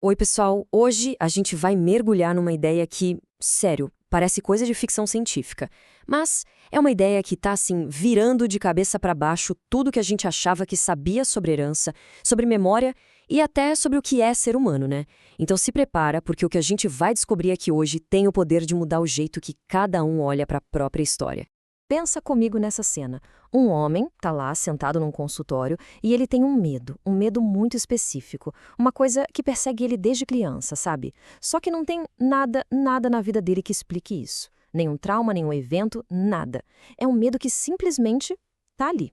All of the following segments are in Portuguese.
Oi, pessoal. Hoje a gente vai mergulhar numa ideia que, sério, parece coisa de ficção científica. Mas é uma ideia que tá, assim, virando de cabeça para baixo tudo que a gente achava que sabia sobre herança, sobre memória e até sobre o que é ser humano, né? Então se prepara, porque o que a gente vai descobrir aqui hoje tem o poder de mudar o jeito que cada um olha para a própria história. Pensa comigo nessa cena. Um homem tá lá sentado num consultório e ele tem um medo muito específico, uma coisa que persegue ele desde criança, sabe? Só que não tem nada na vida dele que explique isso. Nenhum trauma, nenhum evento, nada. É um medo que simplesmente tá ali.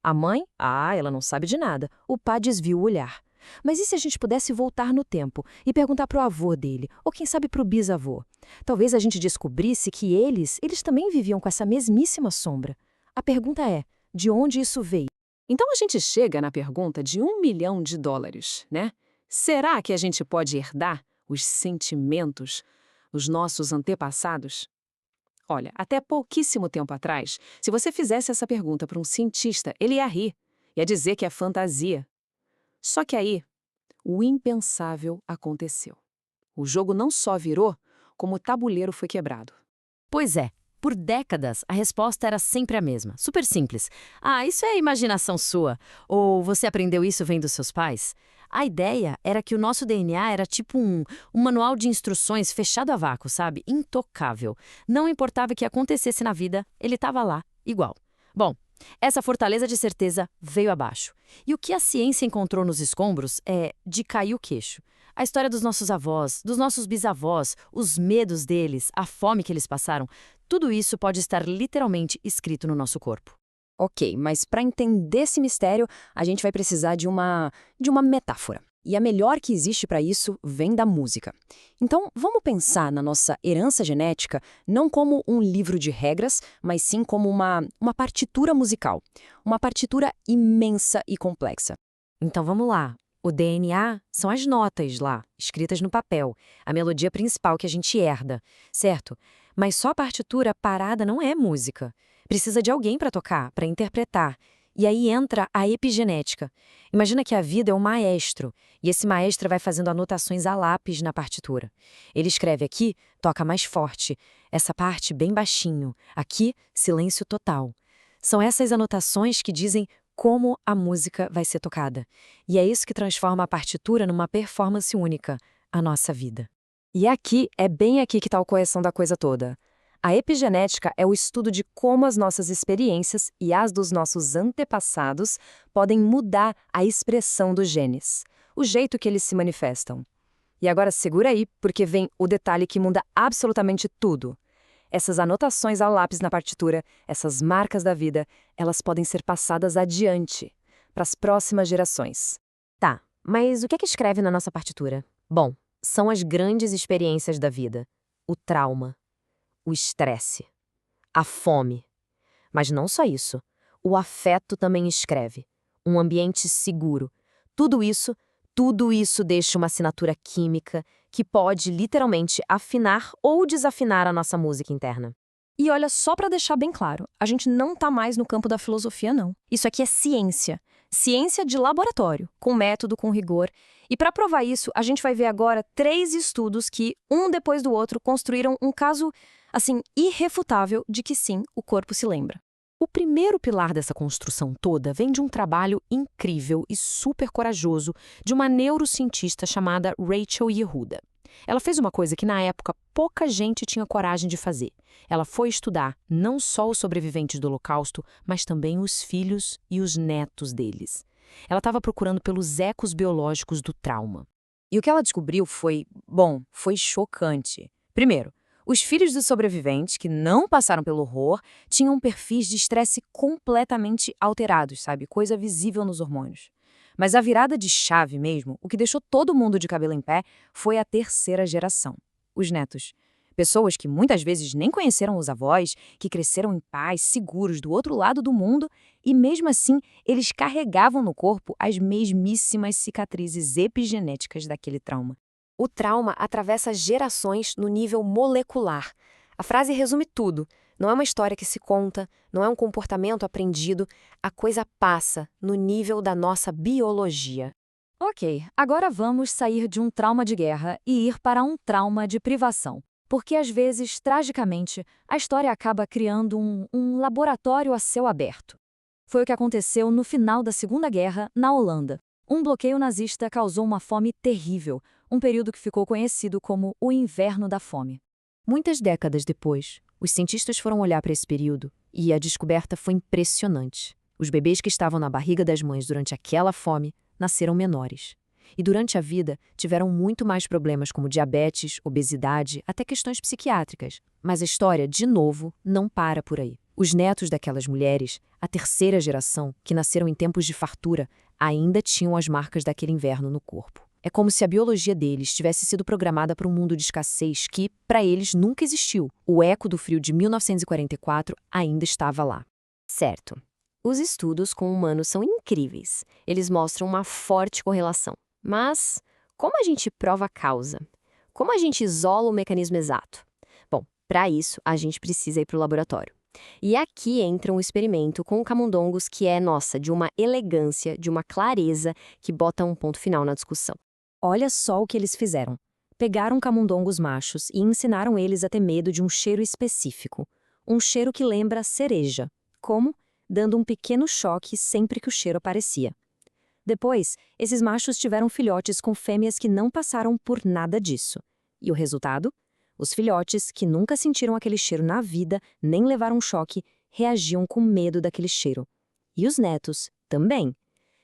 A mãe? Ah, ela não sabe de nada. O pai desvia o olhar. Mas e se a gente pudesse voltar no tempo e perguntar para o avô dele, ou quem sabe para o bisavô? Talvez a gente descobrisse que eles também viviam com essa mesmíssima sombra. A pergunta é, de onde isso veio? Então a gente chega na pergunta de US$ 1 milhão, né? Será que a gente pode herdar os sentimentos dos nossos antepassados? Olha, até pouquíssimo tempo atrás, se você fizesse essa pergunta para um cientista, ele ia rir, ia dizer que é fantasia. Só que aí, o impensável aconteceu. O jogo não só virou, como o tabuleiro foi quebrado. Pois é, por décadas a resposta era sempre a mesma, super simples. Ah, isso é imaginação sua. Ou você aprendeu isso vendo seus pais? A ideia era que o nosso DNA era tipo um manual de instruções fechado a vácuo, sabe? Intocável. Não importava o que acontecesse na vida, ele estava lá, igual. Bom, essa fortaleza de certeza veio abaixo. E o que a ciência encontrou nos escombros é de cair o queixo. A história dos nossos avós, dos nossos bisavós, os medos deles, a fome que eles passaram, tudo isso pode estar literalmente escrito no nosso corpo. Ok, mas para entender esse mistério, a gente vai precisar de uma metáfora. E a melhor que existe para isso vem da música. Então, vamos pensar na nossa herança genética não como um livro de regras, mas sim como uma partitura musical. Uma partitura imensa e complexa. Então vamos lá. O DNA são as notas lá, escritas no papel, a melodia principal que a gente herda, certo? Mas só a partitura parada não é música. Precisa de alguém para tocar, para interpretar. E aí entra a epigenética. Imagina que a vida é um maestro, e esse maestro vai fazendo anotações a lápis na partitura. Ele escreve aqui, toca mais forte, essa parte bem baixinho, aqui, silêncio total. São essas anotações que dizem como a música vai ser tocada. E é isso que transforma a partitura numa performance única, a nossa vida. E bem aqui que está a correção da coisa toda. A epigenética é o estudo de como as nossas experiências e as dos nossos antepassados podem mudar a expressão dos genes, o jeito que eles se manifestam. E agora segura aí, porque vem o detalhe que muda absolutamente tudo. Essas anotações ao lápis na partitura, essas marcas da vida, elas podem ser passadas adiante, para as próximas gerações. Tá, mas o que é que escreve na nossa partitura? Bom, são as grandes experiências da vida. O trauma, o estresse, a fome. Mas não só isso. O afeto também escreve. Um ambiente seguro. Tudo isso deixa uma assinatura química que pode literalmente afinar ou desafinar a nossa música interna. E olha, só para deixar bem claro, a gente não tá mais no campo da filosofia, não. Isso aqui é ciência. Ciência de laboratório, com método, com rigor. E para provar isso, a gente vai ver agora 3 estudos que, um depois do outro, construíram um caso, assim, irrefutável de que sim, o corpo se lembra. O primeiro pilar dessa construção toda vem de um trabalho incrível e super corajoso de uma neurocientista chamada Rachel Yehuda. Ela fez uma coisa que na época pouca gente tinha coragem de fazer. Ela foi estudar não só os sobreviventes do Holocausto, mas também os filhos e os netos deles. Ela estava procurando pelos ecos biológicos do trauma. E o que ela descobriu foi chocante. Primeiro, os filhos dos sobreviventes, que não passaram pelo horror, tinham perfis de estresse completamente alterados, sabe? Coisa visível nos hormônios. Mas a virada de chave mesmo, o que deixou todo mundo de cabelo em pé, foi a terceira geração, os netos. Pessoas que muitas vezes nem conheceram os avós, que cresceram em paz, seguros do outro lado do mundo, e mesmo assim eles carregavam no corpo as mesmíssimas cicatrizes epigenéticas daquele trauma. O trauma atravessa gerações no nível molecular. A frase resume tudo. Não é uma história que se conta, não é um comportamento aprendido, a coisa passa no nível da nossa biologia. Ok, agora vamos sair de um trauma de guerra e ir para um trauma de privação. Porque às vezes, tragicamente, a história acaba criando um laboratório a céu aberto. Foi o que aconteceu no final da Segunda Guerra, na Holanda. Um bloqueio nazista causou uma fome terrível, um período que ficou conhecido como o Inverno da Fome. Muitas décadas depois, os cientistas foram olhar para esse período e a descoberta foi impressionante. Os bebês que estavam na barriga das mães durante aquela fome nasceram menores. E durante a vida tiveram muito mais problemas como diabetes, obesidade, até questões psiquiátricas. Mas a história, de novo, não para por aí. Os netos daquelas mulheres, a terceira geração, que nasceram em tempos de fartura, ainda tinham as marcas daquele inverno no corpo. É como se a biologia deles tivesse sido programada para um mundo de escassez que, para eles, nunca existiu. O eco do frio de 1944 ainda estava lá. Certo. Os estudos com humanos são incríveis. Eles mostram uma forte correlação. Mas como a gente prova a causa? Como a gente isola o mecanismo exato? Bom, para isso, a gente precisa ir para o laboratório. E aqui entra um experimento com camundongos que é, nossa, de uma elegância, de uma clareza que bota um ponto final na discussão. Olha só o que eles fizeram. Pegaram camundongos machos e ensinaram eles a ter medo de um cheiro específico. Um cheiro que lembra cereja. Como? Dando um pequeno choque sempre que o cheiro aparecia. Depois, esses machos tiveram filhotes com fêmeas que não passaram por nada disso. E o resultado? Os filhotes, que nunca sentiram aquele cheiro na vida, nem levaram um choque, reagiam com medo daquele cheiro. E os netos também.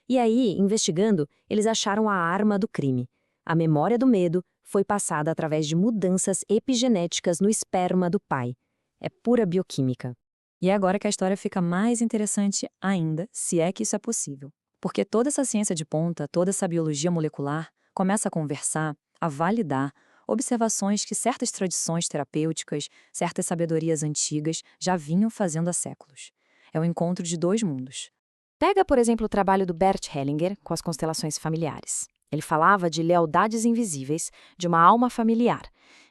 E aí, investigando, eles acharam a arma do crime. A memória do medo foi passada através de mudanças epigenéticas no esperma do pai. É pura bioquímica. E é agora que a história fica mais interessante ainda, se é que isso é possível. Porque toda essa ciência de ponta, toda essa biologia molecular, começa a conversar, a validar observações que certas tradições terapêuticas, certas sabedorias antigas já vinham fazendo há séculos. É o encontro de dois mundos. Pega, por exemplo, o trabalho do Bert Hellinger com as constelações familiares. Ele falava de lealdades invisíveis, de uma alma familiar.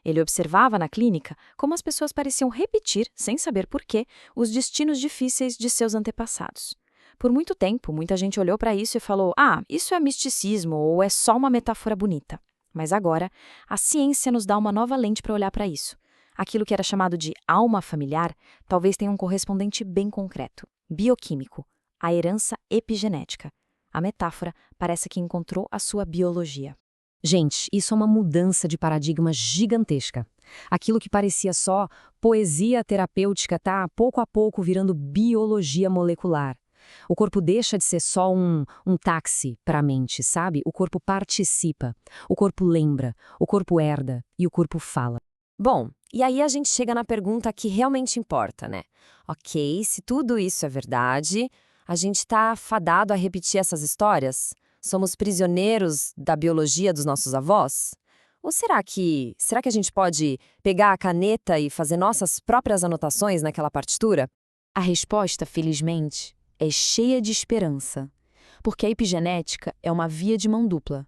Ele observava na clínica como as pessoas pareciam repetir, sem saber porquê, os destinos difíceis de seus antepassados. Por muito tempo, muita gente olhou para isso e falou: isso é misticismo ou é só uma metáfora bonita. Mas agora, a ciência nos dá uma nova lente para olhar para isso. Aquilo que era chamado de alma familiar talvez tenha um correspondente bem concreto, bioquímico, a herança epigenética. A metáfora parece que encontrou a sua biologia. Gente, isso é uma mudança de paradigma gigantesca. Aquilo que parecia só poesia terapêutica está, pouco a pouco, virando biologia molecular. O corpo deixa de ser só um táxi para a mente, sabe? O corpo participa, o corpo lembra, o corpo herda e o corpo fala. Bom, e aí a gente chega na pergunta que realmente importa, né? Ok, se tudo isso é verdade, a gente está fadado a repetir essas histórias? Somos prisioneiros da biologia dos nossos avós? Ou será que a gente pode pegar a caneta e fazer nossas próprias anotações naquela partitura? A resposta, felizmente, é cheia de esperança, porque a epigenética é uma via de mão dupla.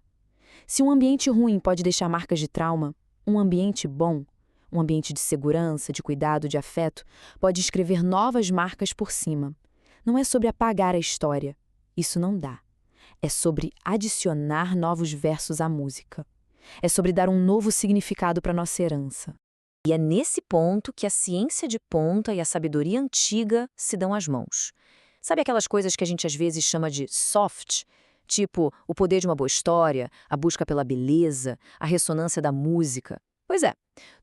Se um ambiente ruim pode deixar marcas de trauma, um ambiente bom, um ambiente de segurança, de cuidado, de afeto, pode escrever novas marcas por cima. Não é sobre apagar a história, isso não dá. É sobre adicionar novos versos à música. É sobre dar um novo significado para nossa herança. E é nesse ponto que a ciência de ponta e a sabedoria antiga se dão as mãos. Sabe aquelas coisas que a gente às vezes chama de soft? Tipo, o poder de uma boa história, a busca pela beleza, a ressonância da música. Pois é,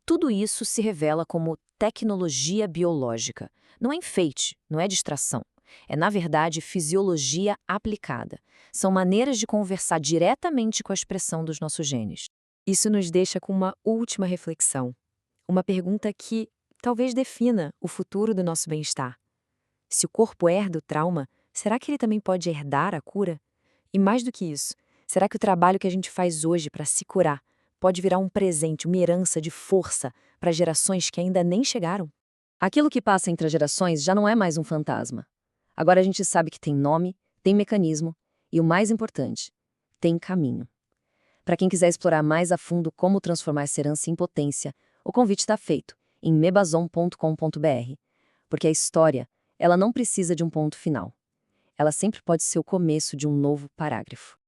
tudo isso se revela como tecnologia biológica. Não é enfeite, não é distração. É, na verdade, fisiologia aplicada. São maneiras de conversar diretamente com a expressão dos nossos genes. Isso nos deixa com uma última reflexão. Uma pergunta que talvez defina o futuro do nosso bem-estar. Se o corpo herda o trauma, será que ele também pode herdar a cura? E mais do que isso, será que o trabalho que a gente faz hoje para se curar pode virar um presente, uma herança de força para gerações que ainda nem chegaram? Aquilo que passa entre as gerações já não é mais um fantasma. Agora a gente sabe que tem nome, tem mecanismo e, o mais importante, tem caminho. Para quem quiser explorar mais a fundo como transformar essa herança em potência, o convite está feito em mebazon.com.br, porque a história, ela não precisa de um ponto final. Ela sempre pode ser o começo de um novo parágrafo.